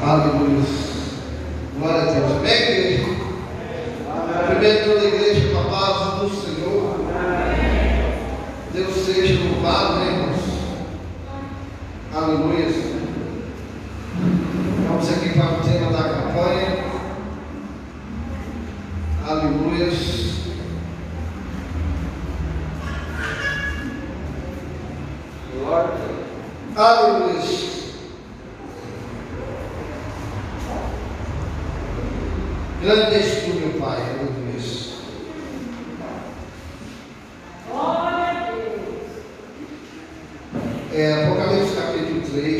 Aleluia. Glória a Deus. Amém, igreja? Primeiro toda a igreja com a paz do Senhor. Deus seja louvado, né, irmãos? Aleluia. Vamos aqui para o tema da campanha. Aleluia. Aleluia. Grande és tu, meu Pai. Aleluia. Glória a Deus. Apocalipse capítulo 3.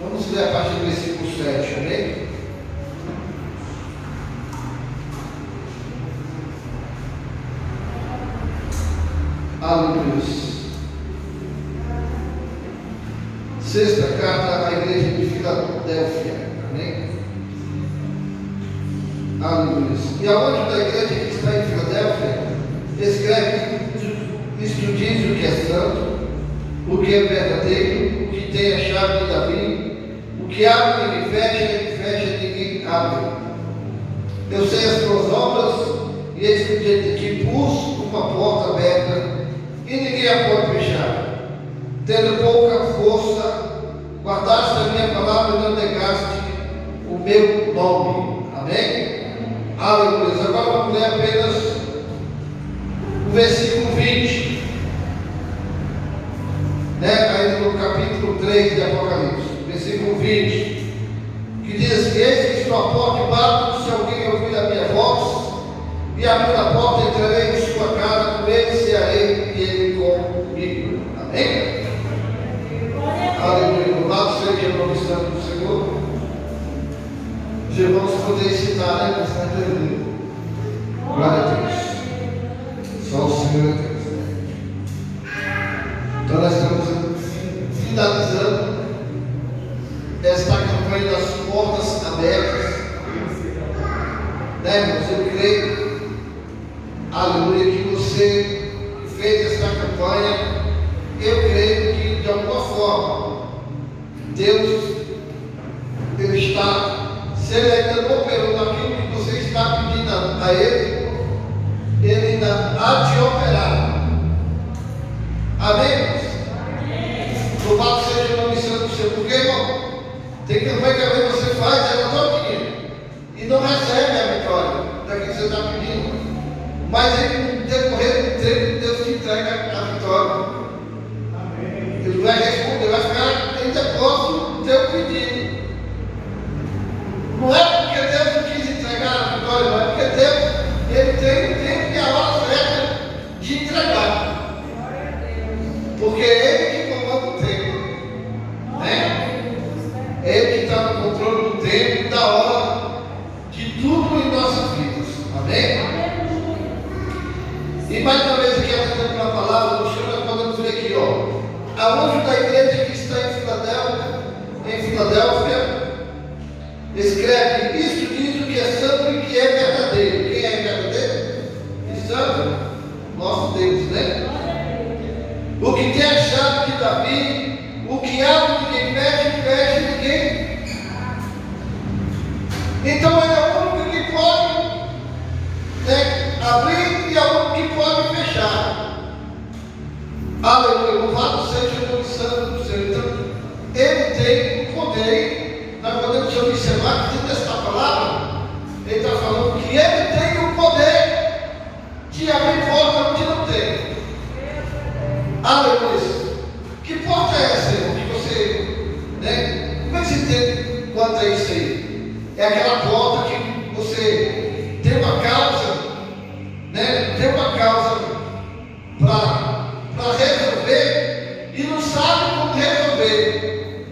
Vamos ler a partir do versículo 7, amém? Aleluia. Sexta carta à igreja de Filadélfia, amém? Aleluia. E a anjo da igreja que está em Filadélfia escreve: isto diz o que é santo, o que é verdadeiro, o que tem a chave de Davi, o que abre ninguém fecha ninguém abre. Eu sei as tuas obras, e eis que pus uma porta aberta, e ninguém a pode fechar. Tendo pouca força, guardaste a minha palavra e não negaste o meu nome. Amém? Aleluia. Agora vamos ler apenas o versículo 20, ainda no capítulo 3 de Apocalipse, versículo 20, que diz que eis que estou à porta e bato, se alguém ouvir a minha voz e abrir a porta, entrarei em sua casa, com ele cearei e ele comigo. Amém? Aleluia. Louvado seja o nome santo do Senhor. Os irmãos podem citar, né? Bastante aleluia. Glória a Deus. Só o Senhor é Deus. Então nós estamos finalizando esta campanha das portas abertas. Irmãos? Eu creio, aleluia, que você fez esta campanha. Eu creio que de alguma forma Deus ele está, se ele ainda não operou naquilo que você está pedindo a Ele, Ele ainda há de operar. Amém? Louvado seja o nome santo do Senhor. Porque, irmão, tem campanha que às vezes você faz, ela está pedindo, e não recebe a vitória daquilo que você está pedindo. Mas ele, no decorrer do tempo, Deus te entrega a vitória. Ele vai responder, vai ficar em depósito do teu pedido. Não é porque Deus não quis entregar a vitória, não é porque Deus ele tem o tempo e a hora certa de entregar. Porque é Ele que comanda o tempo. Né? É Ele que está no controle do tempo e da hora de tudo em nossas vidas. Amém? E mais uma vez aqui, atendendo para a palavra do Senhor, nós podemos ver aqui, ó. A anjo da igreja que está em Filadélfia, escreve: isto diz o que é santo e que é verdadeiro. Quem é verdadeiro e santo? Nosso Deus, né? O que tem a chave de Davi, o que abre ninguém fecha ninguém. Então ele é o único que pode abrir e é o único que pode fechar. Aleluia, louvado seja o nome santo do Senhor. Então, Ele tem o poder. Nós podemos observar que dentro desta palavra, Ele está falando que Ele tem o poder de abrir porta onde não tem. Aleluia. Que porta é essa, irmão? Que você, como é que você entende quanto a isso aí? É aquela porta que você tem uma causa, tem uma causa para resolver e não sabe como resolver.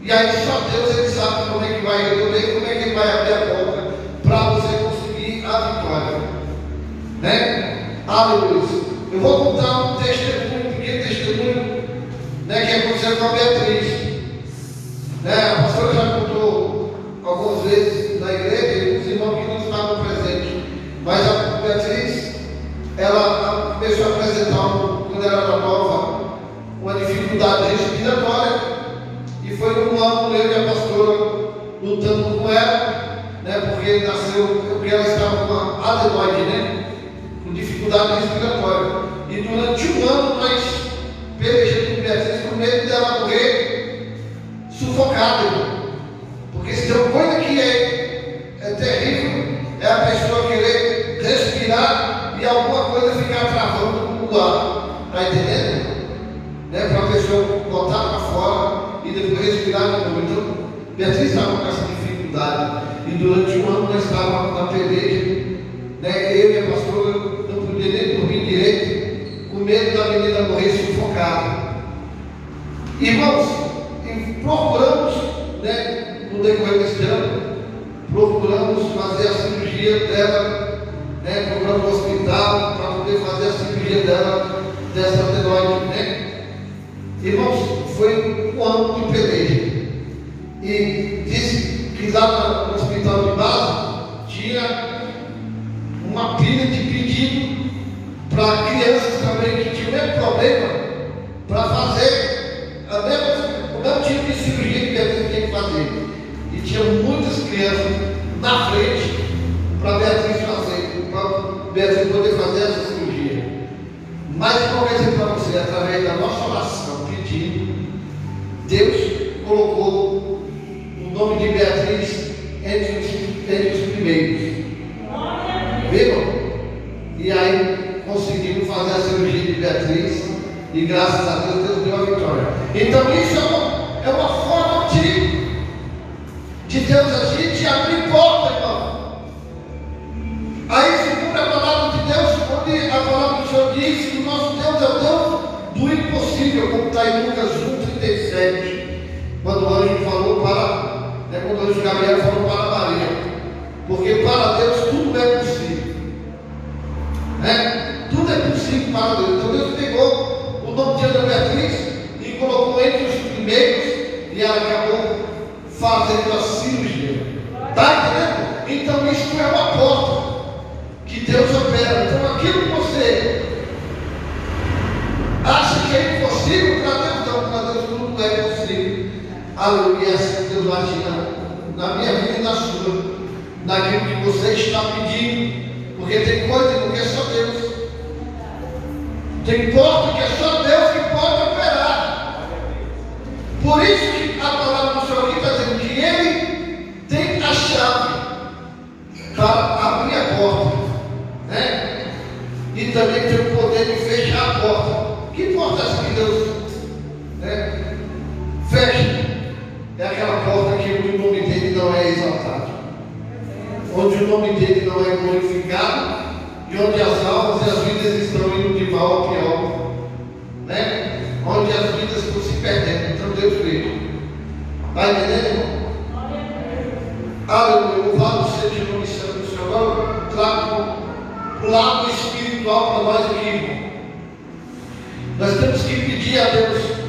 E aí só Deus ele sabe como é que vai resolver e como é que ele vai abrir a porta para você conseguir a vitória. Aleluia. Eu vou contar um testemunho, um pequeno testemunho, que aconteceu com a Beatriz. A pastora já contou algumas vezes na igreja, e os irmãos que não estavam presentes. Mas a Beatriz, ela começou a apresentar, quando ela era nova, uma dificuldade respiratória. E foi um ano, eu e a pastora lutando com ela, né? Porque ela estava com uma adenoide, né? Com dificuldade respiratória. E durante um ano nós pelejamos com Beatriz com medo dela morrer sufocada, irmão. Porque se tem uma coisa que é terrível, é a pessoa querer respirar e alguma coisa ficar travando o ar. Está entendendo? Né? Para a pessoa botar para fora e depois respirar de novo. Então, Beatriz estava com essa dificuldade. E durante um ano nós estávamos na peleja, né? Eu e a pastora não podia nem dormir direito, com medo da menina morrer sufocada. Irmãos, procuramos, né, no decorrer desse ano, procuramos fazer a cirurgia dela, né? Procuramos o hospital para poder fazer a cirurgia dela, dessa adenoide, né? Irmãos, foi um ano de peleja. E disse que lá no hospital de base tinha uma pilha de pedido para crianças também que tinham o mesmo problema para fazer o mesmo tipo de cirurgia que Beatriz tinha que fazer. E tinha muitas crianças na frente para Beatriz fazer, para Beatriz poder fazer essa cirurgia. Mas eu vou dizer para você, através da nossa oração, pedindo, Deus colocou o nome de Beatriz entre os primeiros. Viram? E aí conseguimos fazer a cirurgia de Beatriz e graças a Deus deu a vitória. Então isso é uma forma de Deus agir, de abrir porta, irmão. Aí segundo a palavra de Deus, onde a palavra do Senhor diz que o nosso Deus é o Deus do impossível, como está em Lucas 1,37, quando o anjo falou quando o anjo Gabriel falou para Maria, porque para Deus tudo é possível, né? Tudo é possível para Deus. Então Deus pegou o nome de Ana Beatriz e colocou entre os primeiros e ela acabou fazendo a cirurgia. Está entendendo? Então isso é uma porta que Deus opera. Então aquilo que você acha que é impossível, para Deus não, para Deus tudo é possível. Aleluia, assim Deus vai agir na minha vida e na sua, naquilo que você está pedindo, porque tem coisa que é só Deus, tem porta que é só Deus que pode operar. Por isso que a palavra do Senhor aqui está dizendo que Ele tem a chave para abrir a porta, né? E também tem o poder de fechar a porta. Que porta é essa que Deus, né, fecha? É aquela porta que o nome dele não é exaltado, onde o nome dele não é glorificado e onde as almas e as vidas estão indo de mal a pior, né? Onde as vidas estão se perdendo. Então Deus veio. Está entendendo, irmão? Aleluia, louvado seja o nome santo do Senhor. Agora eu trago o lado espiritual para nós aqui, irmão. Nós temos que pedir a Deus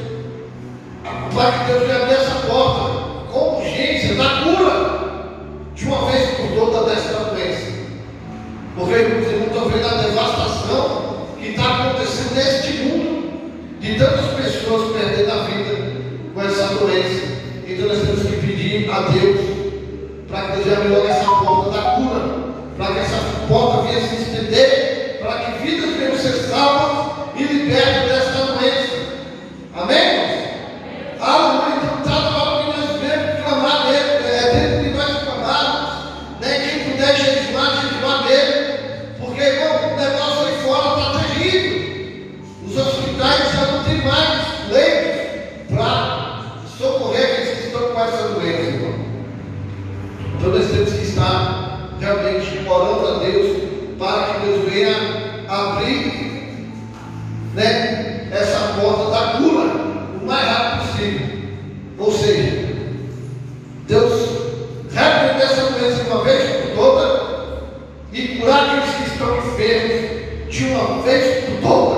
para que Deus venha abrir essa porta com urgência, na cura, de uma vez por toda desta doença. Porque vocês estão vendo a devastação que está acontecendo neste mundo, de tantas pessoas perdendo a vida com essa doença. Então nós temos que pedir a Deus para que Deus venha abrir essa porta da cura, para que essa porta venha se estender, para que vidas venham ser salvas e libertas desta doença. Amém, irmãos? Aleluia. Então está na hora que nós devemos clamar nele, dentro de nós clamarmos, né? Quem puder jejuar nele, porque, irmão, o negócio aí fora está terrível. Os hospitais já não tem mais leitos para socorrer aqueles que estão com essa doença, irmão. Então nós temos que estar realmente orando a Deus para que Deus venha abrir, né, essa porta da cura o mais rápido possível. Ou seja, Deus repreender essa doença de uma vez por toda e curar aqueles que estão enfermos de uma vez por toda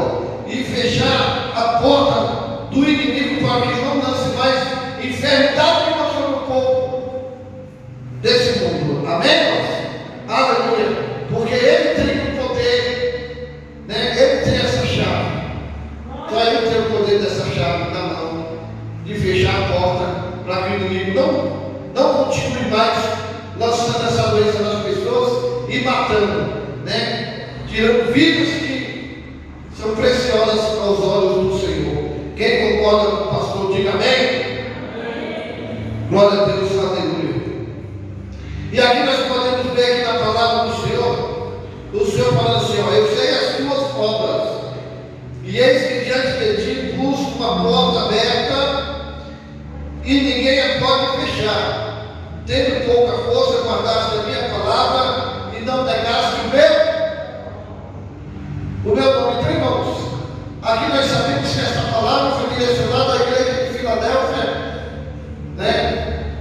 e fechar a porta do inimigo para que não lance mais enfermidade nenhuma sobre o povo desse mundo. Amém, irmãos? Aleluia. Porque Ele tem o poder, né? Ele tem essa chave. Então Ele tem o poder dessa chave na mão de fechar a porta para que o inimigo não continue continue mais lançando essa doença nas pessoas e matando, né? Tirando vidas que são preciosas aos olhos do Senhor. Quem concorda com o pastor, diga amém. Glória a Deus, aleluia. E aqui nós podemos ver aqui na palavra do Senhor, o Senhor fala assim, ó, eu sei as tuas obras, e eis que diante de ti busco uma porta aberta, e ninguém a pode fechar. Tendo pouca força, guardaste a minha palavra, e não negaste o meu nome. Então, irmãos, aqui nós sabemos que essa palavra foi direcionada à igreja de Filadélfia, né?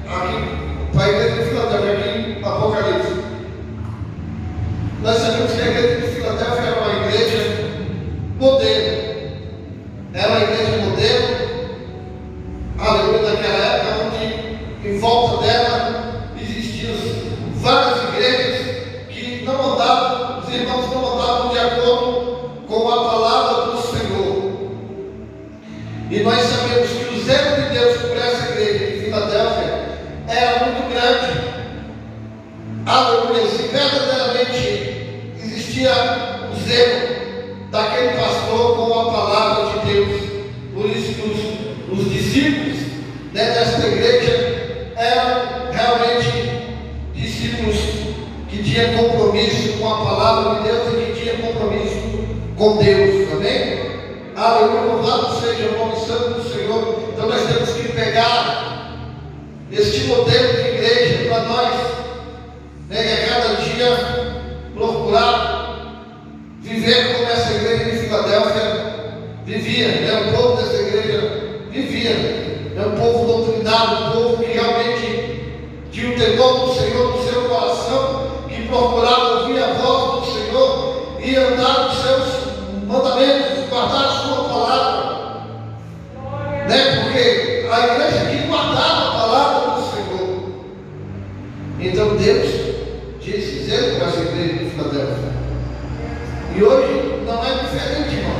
Aqui, para a igreja de Filadélfia, aqui em Apocalipse. Nós sabemos que a igreja de Filadélfia era uma igreja modelo. Era uma igreja modelo, aleluia, naquela época, onde em volta dela existiam várias igrejas que não andavam, os irmãos não andavam de acordo com a palavra do Senhor. E nós sabemos que o zelo de Deus por essa igreja de Filadélfia era muito grande. Aleluia, se verdadeiramente existia o zelo daquele pastor com a palavra de Deus. Por isso que os discípulos, né, desta igreja eram realmente discípulos que tinham compromisso com a palavra de Deus e que tinham compromisso com Deus, amém? Aleluia, louvado seja o nome santo do Senhor. Então nós temos que pegar este modelo de igreja para nós, né, e a cada dia procurar viver como essa igreja de Filadélfia vivia, né? O povo dessa igreja vivia, é um povo doutrinado, um povo que realmente tinha o temor do Senhor no seu coração, que procurava ouvir a voz do Senhor e andar nos seus mandamentos, guardar a sua palavra, né? Porque a igreja que guardava a palavra do Senhor. Então Deus tinha esse zelo para essa igreja de Filadélfia. E hoje não é diferente, irmão,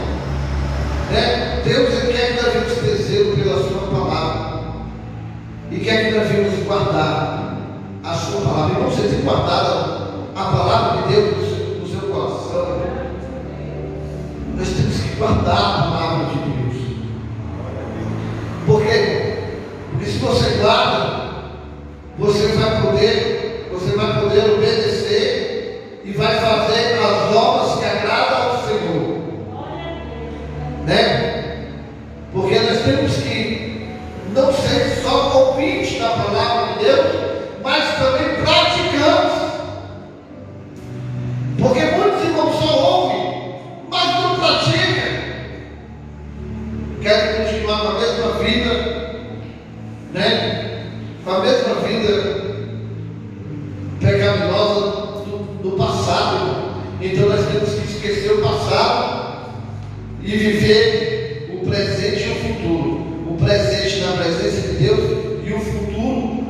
né? Deus quer que nós venhamos ter zelo pela sua palavra e quer que nós venhamos guardar a sua palavra. Irmão, você tem guardado a palavra de Deus no seu coração. Nós temos que guardar a palavra de Deus. Por quê? Porque se você guarda, você vai poder obedecer e vai fazer as obras que agradam ao Senhor, né? Porque nós temos que não ser só ouvintes da palavra de Deus, mas também praticamos. Porque muitos irmãos só ouvem, mas não praticam. Querem continuar com a mesma vida, né? Com a mesma vida pecaminosa do passado. Então nós temos que esquecer o passado e viver o presente e o futuro. O presente na presença de Deus e o futuro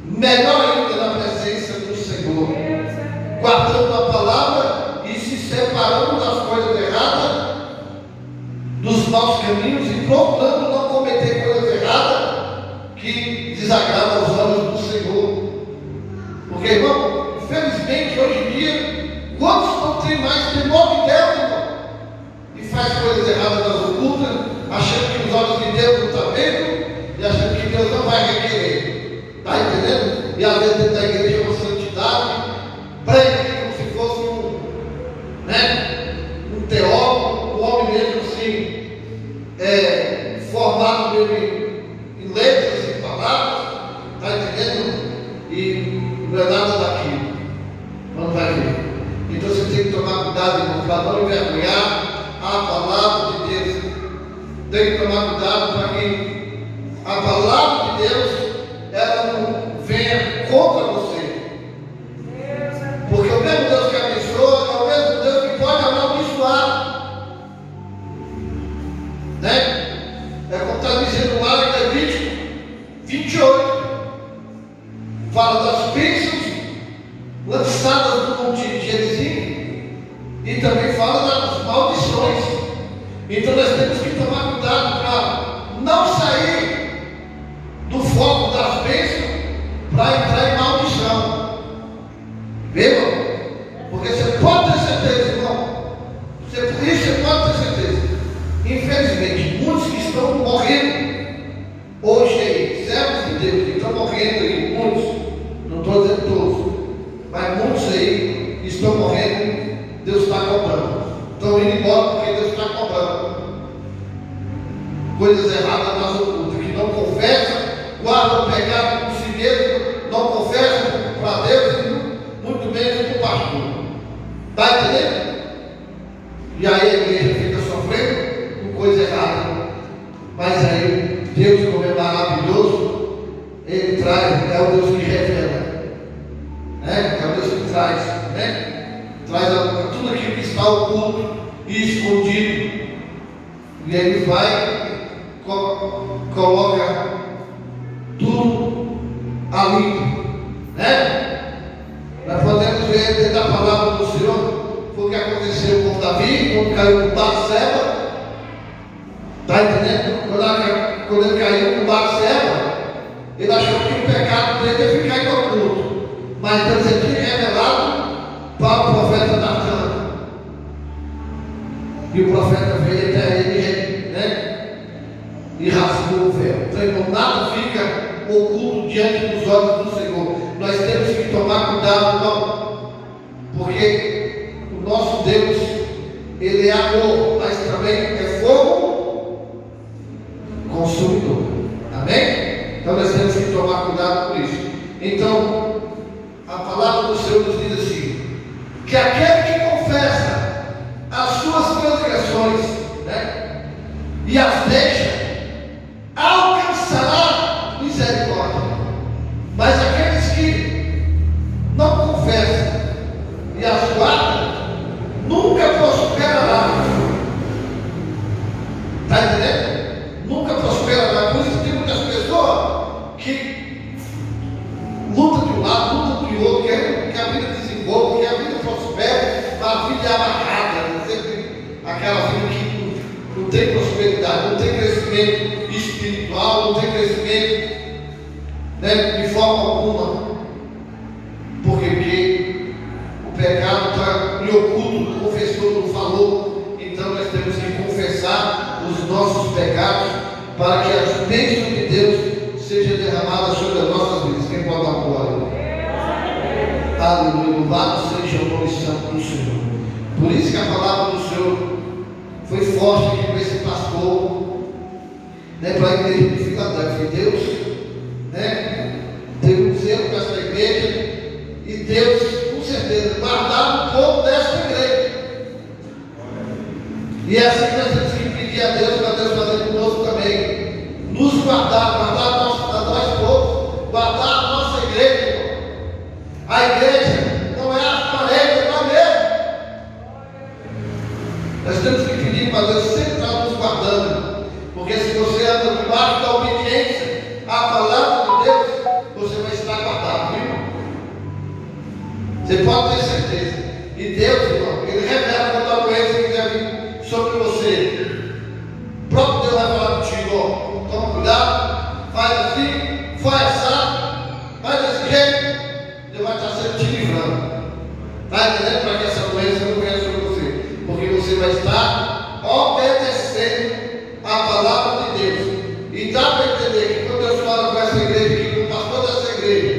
melhor ainda na presença do Senhor, guardando a palavra e se separando das coisas erradas, dos maus caminhos e procurando não cometer coisas erradas que desagradam aos olhos do Senhor. Porque, irmão, infelizmente hoje em dia, quantos não têm mais temor de Deus, irmão? E faz coisas erradas nas ocultas, achando que os olhos de Deus não estão vendo e achando que Deus não vai requerer. Está entendendo? E às vezes dentro da igreja é uma santidade, prega como se fosse um teólogo, um homem mesmo assim, formado em letras e palavras, está entendendo? E não é nada daquilo. Não vai ver. Então você tem que tomar cuidado, irmão, para não envergonhar a palavra de Deus. Tem que tomar cuidado para que a palavra de Deus ela não venha contra você. Porque o mesmo Deus que abençoa é o mesmo Deus que pode amaldiçoar. Né? É como está dizendo lá em Levítico 28. Fala das bênçãos lançadas no monte de Gerizim e também fala das maldições. Então nós temos que tomar cuidado para não sair do foco das bênçãos para entrar em maldição. coisas erradas nas ocultas, que não confessa, guarda o pecado por si mesmo, não confessa para Deus e muito menos para o pastor. Está entendendo? E aí a igreja fica sofrendo com coisa errada. Mas aí Deus, como é maravilhoso, Ele traz, é o Deus que revela, né? É o Deus que traz, né? Traz tudo aquilo que está oculto e escondido. E Ele vai, coloca tudo ali, né? Nós podemos ver dentro da palavra do Senhor, foi o que aconteceu com Davi, quando caiu no Batseba. Está entendendo? Quando ele caiu no Batseba, ele achou que o pecado dele ia ficar em oculto. Mas Deus tinha revelado para o profeta Natan. E o profeta veio até ele, né? E rasgou o véu. Então, nada fica oculto diante dos olhos do Senhor. Nós temos que tomar cuidado, irmão, porque o nosso Deus, Ele é amor, mas também é fogo consumidor. Amém? Então nós temos que tomar cuidado com isso. Então, a palavra do Senhor nos diz assim: que aquele que confessa as suas transgressões, né, e as deixa, alcançará misericórdia. Mas aqueles que não confessam e as guardam, nunca prosperará. Está entendendo? Nunca prosperará. Por isso tem muitas pessoas que lutam de um lado, lutam de outro, querem que a vida desenvolva, que a vida prospere, mas a vida é amarrada, sempre aquela vida que não tem prosperidade, não tem crescimento espiritual, não tem crescimento, né, de forma alguma. Porque o pecado está em oculto, o confessor não falou. Então nós temos que confessar os nossos pecados para que as bênçãos de Deus sejam derramadas sobre as nossas vidas. Quem pode dar glória? Aleluia, louvado seja o nome santo do Senhor. Por isso que a palavra do Senhor foi forte aqui para esse pastor, né, para a igreja de Filadélfia. Deus, né, teve um zelo para essa igreja, e Deus, com certeza, guardava o povo dessa igreja. E é assim que nós temos que pedir a Deus, para Deus fazer conosco também, nos guardar a nós povos, guardar a nossa igreja. A igreja não é as paredes, é nós mesmos. Nós temos que pedir para Deus sempre estar nos guardando, porque se você anda debaixo da obediência à palavra de Deus, você vai estar guardado, viu? Você pode ter certeza. E Deus, irmão, Ele revela quando a doença quiser vir sobre você. O próprio Deus vai falar contigo: ó, toma cuidado, faz assim, foi assado, faz desse jeito. Deus vai estar sempre te livrando. Está entendendo? Para que essa doença não venha sobre você. Porque você vai estar obedecendo a palavra de Deus. E dá para entender que quando Deus fala com essa igreja aqui, com o pastor dessa igreja,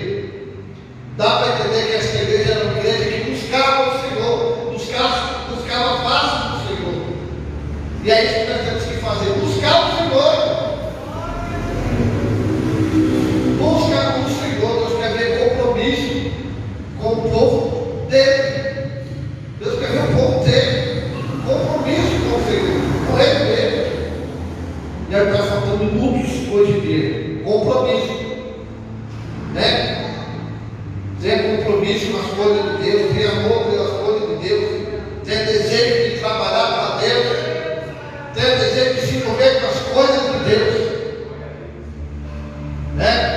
dá para entender que essa igreja era uma igreja que buscava o Senhor, buscava a face do Senhor. E é isso que nós temos que fazer: buscar o Senhor. Busca o Senhor. Deus quer ver compromisso com o povo dele. Deus quer ver o povo dele, compromisso com o Senhor, com ele mesmo. E aí está faltando muitos hoje em dia: compromisso, né? Ter compromisso com as coisas de Deus, ter amor pelas coisas de Deus, ter desejo de trabalhar para Deus, ter desejo de se envolver com as coisas de Deus, né?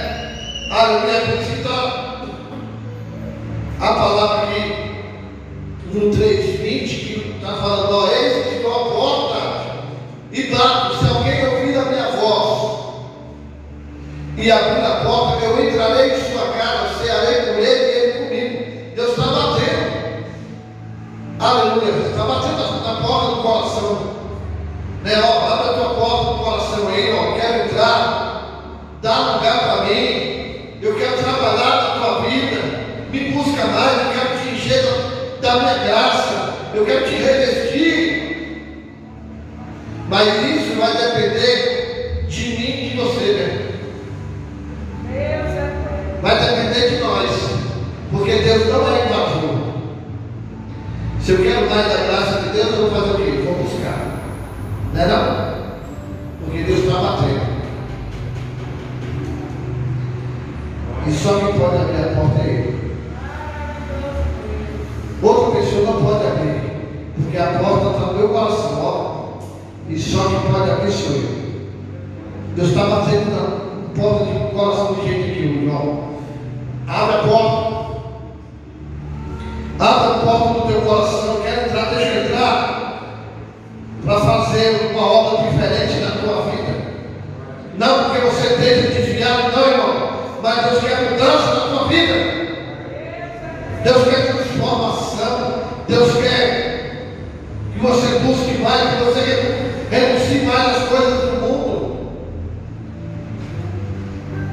Aleluia. Por isso está a palavra aqui no 3:20, que está falando: ó, eis que estou à porta e bato. Se alguém ouvir a minha voz e abrir a porta, eu entrarei em sua casa, cearei com ele e ele comigo. Deus está batendo. Aleluia. Está batendo na porta do coração, né? Ó, abre a tua porta do coração aí, ó. Quero entrar, dá lugar para mim. Eu quero trabalhar na tua vida. Me busca mais. Eu quero te encher da minha graça. Eu quero te revestir. Mas isso vai depender Se eu quero mais da graça de Deus, eu vou fazer o quê? Vou buscar. Não é não? Porque Deus está batendo. E só quem pode abrir a porta é Ele. Outra pessoa não pode abrir, porque a porta está no meu coração, ó. E só quem pode abrir sou eu. Deus está batendo na porta do coração de gente aqui, João. Abre a porta. Abre a porta do teu coração. Eu quero entrar, deixa eu entrar. Para fazer uma obra diferente na tua vida. Não porque você esteja desviado, não, irmão. Mas Deus quer mudança na tua vida. Deus quer transformação. Deus quer que você busque mais, que você renuncie mais às coisas do mundo.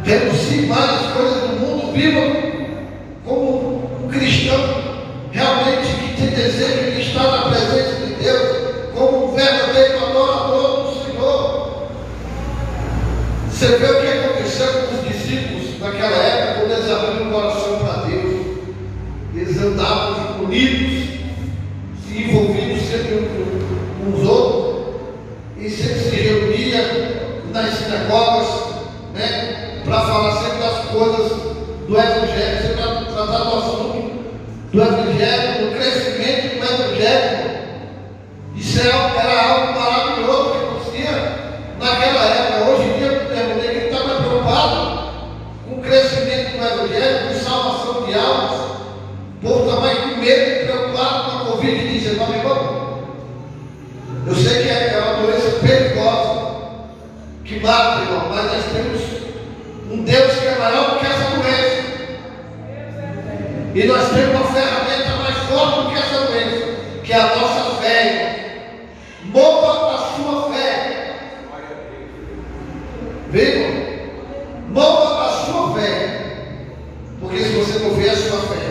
Renuncie mais às coisas do mundo. Viva como um cristão realmente que tem desejo de estar na presença de Deus, como um verdadeiro adorador do Senhor. Você vê o que aconteceu com os discípulos naquela época, quando eles abriram o coração para Deus. Eles andavam unidos, se envolvidos sempre uns com os outros, e sempre se reuniam nas sinagogas, né, para falar sempre das coisas do Evangelho, sempre para tratar do assunto do Evangelho, do crescimento do Evangelho. Isso era algo maravilhoso que acontecia naquela época. Hoje em dia, o negro está mais preocupado com o crescimento do Evangelho, com salvação de almas. O povo está mais com medo e preocupado com a Covid-19, irmão. Eu sei que é uma doença perigosa, que mata, irmão, mas nós temos um Deus que é maior do que essa doença. E nós temos uma ferramenta mais forte do que essa doença, que é a nossa fé. Mova a sua fé. Viu? Mova a sua fé. Porque se você mover a sua fé,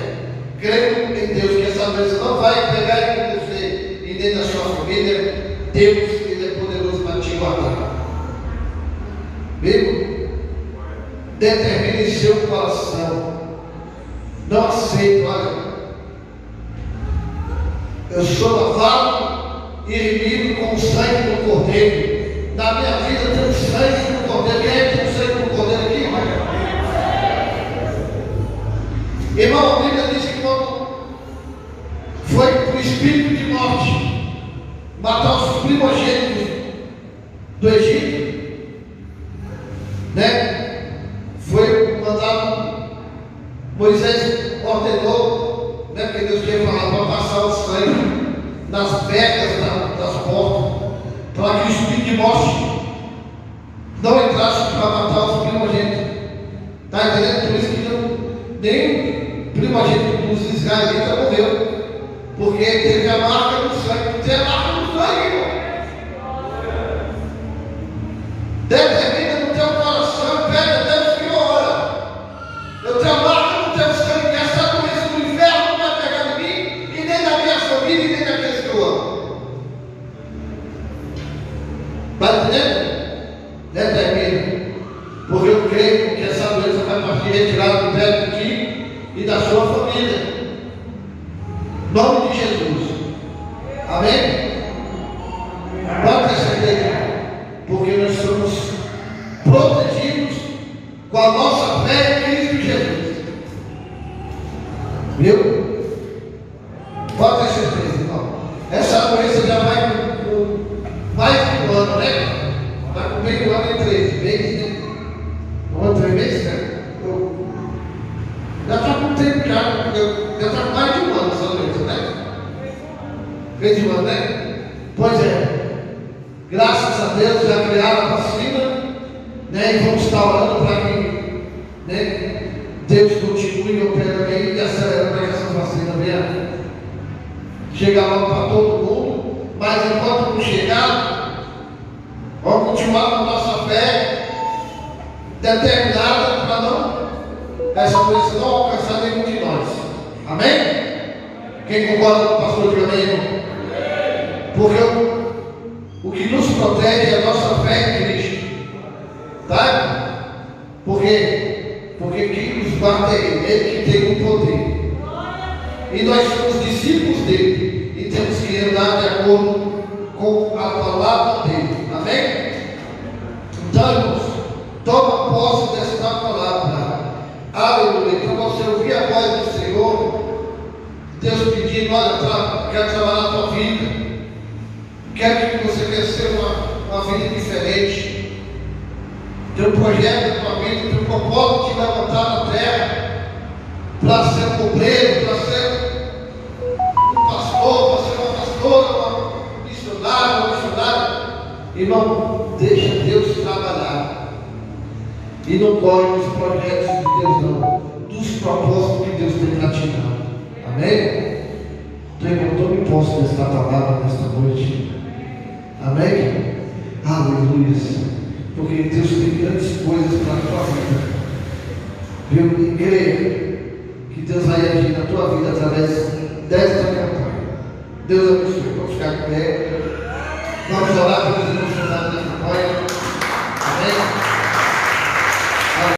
crendo em Deus, que essa doença não vai pegar em você e dentro da sua família, Deus, Ele é poderoso para te guardar. Viu? Determine em seu coração. Não aceito, olha. Eu sou lavado e remido com o sangue do Cordeiro. Na minha vida tem o sangue do Cordeiro. Quem é que tem o sangue do Cordeiro aqui, irmão? Irmão, a Bíblia diz que quando foi para o espírito de morte matar os primogênitos do Egito, né? Foi mandado, Moisés ordenou, né? Porque Deus tinha falado para passar o sangue nas vegas das portas, para que o espírito de morte não entrasse para matar os primogênitos. Está entendendo? Por isso que nem primogênito dos israelitas morreu, porque teve a marca do sangue. Tem a marca do sangue, irmão. Determina no teu coração, pede a Deus que ora. Eu tenho a marca do teu sangue, que essa doença do inferno não vai pegar em mim, e nem da minha família, e nem daqueles que eu amo. Está entendendo? Determina. Porque eu creio que essa doença vai partir retirada do pé de ti e da sua família. Em nome de Jesus. Amém? Pode ter certeza. Porque nós somos protegidos com a nossa fé em Cristo Jesus. Viu? Pode ter certeza, irmão. Essa doença já vai com mais de um ano, né? Vai com meio ano e 3 meses, né? Um ano, 3 meses, né? Já está com tempo, já está com mais de um ano essa doença, né? Fez de um ano, né? Pois é. Graças a Deus já criaram a vacina, né? E vamos estar orando para que, né, Deus continue operando aí e acelerando para que essa vacina venha chegar logo para todo mundo. Mas enquanto não chegar, vamos continuar com a nossa fé determinada para não essa doença não alcançar nenhum de nós. Amém? Quem concorda com o pastor de amém, irmão? Porque o que nos protege é a nossa fé em Cristo. Tá? Por quê? Porque quem nos guarda é Ele que tem o poder. E nós somos discípulos dele. acordo com a palavra dele. Amém? Então, irmãos, toma posse desta palavra. Aleluia. Então você ouvir a voz do Senhor, Deus pedindo, olha, quero trabalhar na tua vida, quero que você quer ser uma vida diferente, tem um projeto na tua vida, tem um propósito de te levantar na terra, para ser um obreiro, para ser um pastor, para ser uma pastora, um missionário, irmão, deixa Deus trabalhar, e não corre dos projetos de Deus não, dos propósitos que Deus tem para te dar. Amém? Então, irmão, tome posse desta palavra nesta noite. Amém? Aleluia. Porque Deus tem grandes coisas para a tua vida. Viu? E creia que Deus vai agir na tua vida através desta campanha. Deus abençoe. Vamos ficar com pé. Vamos orar por